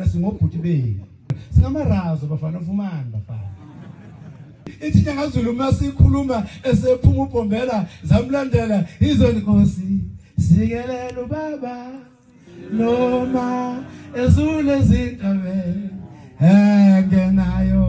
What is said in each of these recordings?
bafana singobhuti benu. Singamarazo bafana ufumani bafana. Ithi nyangaZulu masikhuluma esephuma uBhombela zamlandela izoni Nkosi. Sikelela ubaba noma ezule izintabe engenayo.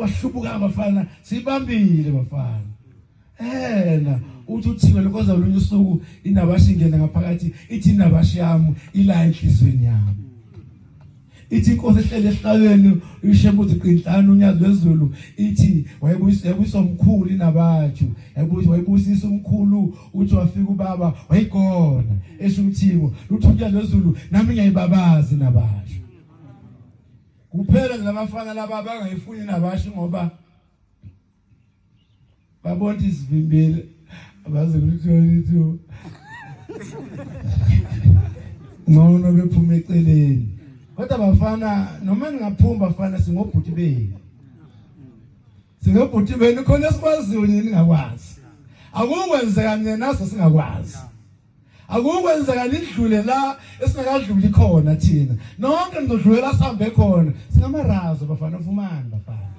Bashubukanga bafana sibambile bafana uthi uthiwe lokoza olunye usuku inabashi ingena ngaphakathi ithi inabashi yami ila enhlizweni yami ithi Inkosi ehlele esihlabeni ishembuzi qinhlanu unyazi wezulu ithi wayebuyisa omkhulu inabathu wayebusisa umkhulu uthi wafika ubaba wayigona esho uthimo luthi unyazi wezulu nami ngiyayibabaza inabasho. Kuphela labafana laba bangayifuni nabashi ngoba babona isivimbele abaze ukuthi ngono bephuma eceleni. Kodwa bafana noma ningaphuma bafana singobhuti benu. Singobhuti benu khona sikwaziyo nini ngakwazi. Akukwenzeka mina naso singakwazi. Akukwenzeka lidlule la esingakadluli khona thina. Nonke nizodlulela sihambe khona. Singamarazo bafana ufumani bafana.